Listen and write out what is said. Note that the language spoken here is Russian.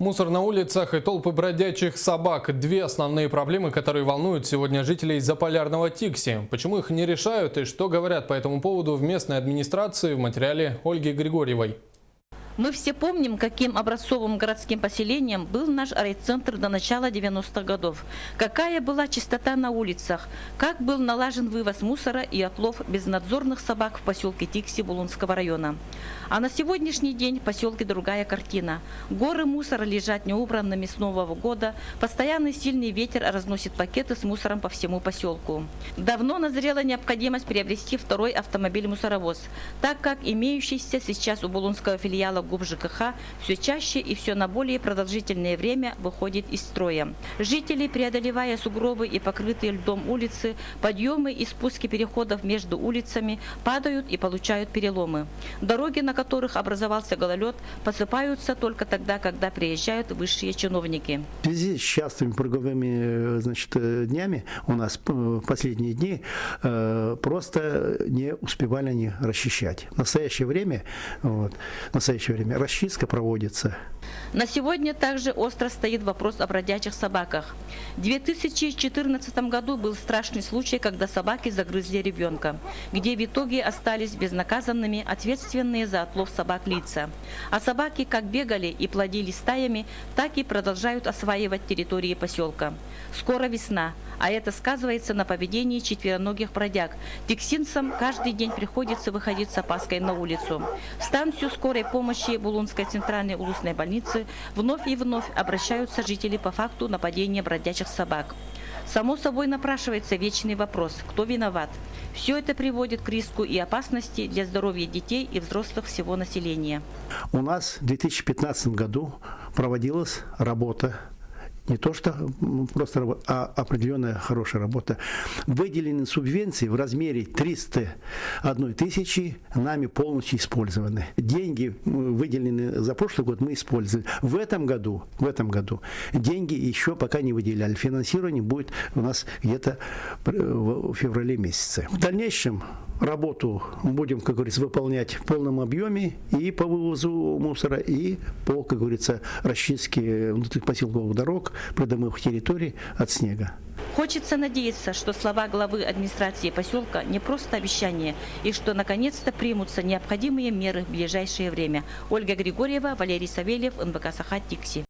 Мусор на улицах и толпы бродячих собак – две основные проблемы, которые волнуют сегодня жителей Заполярного Тикси. Почему их не решают и что говорят по этому поводу в местной администрации, в материале Ольги Григорьевой. Мы все помним, каким образцовым городским поселением был наш райцентр до начала 90-х годов. Какая была чистота на улицах, как был налажен вывоз мусора и отлов безнадзорных собак в поселке Тикси Булунского района. А на сегодняшний день в поселке другая картина. Горы мусора лежат неубранными с Нового года, постоянный сильный ветер разносит пакеты с мусором по всему поселку. Давно назрела необходимость приобрести второй автомобиль-мусоровоз, так как имеющийся сейчас у Булунского филиала ГУП ЖКХ все чаще и все на более продолжительное время выходит из строя. Жители, преодолевая сугробы и покрытые льдом улицы, подъемы и спуски переходов между улицами, падают и получают переломы. Дороги, на которых образовался гололед, посыпаются только тогда, когда приезжают высшие чиновники. В связи с частыми пурговыми днями у нас последние дни просто не успевали они расчищать. В настоящее время расчистка проводится. На сегодня также остро стоит вопрос о бродячих собаках. В 2014 году был страшный случай, когда собаки загрызли ребенка, где в итоге остались безнаказанными ответственные за отлов собак лица. А собаки как бегали и плодились стаями, так и продолжают осваивать территории поселка. Скоро весна, а это сказывается на поведении четвероногих бродяг. Тиксинцам каждый день приходится выходить с опаской на улицу. В станцию скорой помощи Булунской центральной улусной больницы вновь и вновь обращаются жители по факту нападения бродячих собак. Само собой напрашивается вечный вопрос: кто виноват? Все это приводит к риску и опасности для здоровья детей и взрослых всего населения. У нас в 2015 году проводилась работа. Не то что просто работа, а определенная хорошая работа. Выделены субвенции в размере 301 тысячи, нами полностью использованы. Деньги, выделенные за прошлый год, мы использовали. В этом году деньги еще пока не выделяли. Финансирование будет у нас где-то в феврале месяце. В дальнейшем работу будем, как говорится, выполнять в полном объеме и по вывозу мусора, и по, как говорится, расчистке внутренних поселковых дорог, придомовых территорий от снега. Хочется надеяться, что слова главы администрации поселка не просто обещания, и что наконец-то примутся необходимые меры в ближайшее время. Ольга Григорьева, Валерий Савельев, НВК Саха, Тикси.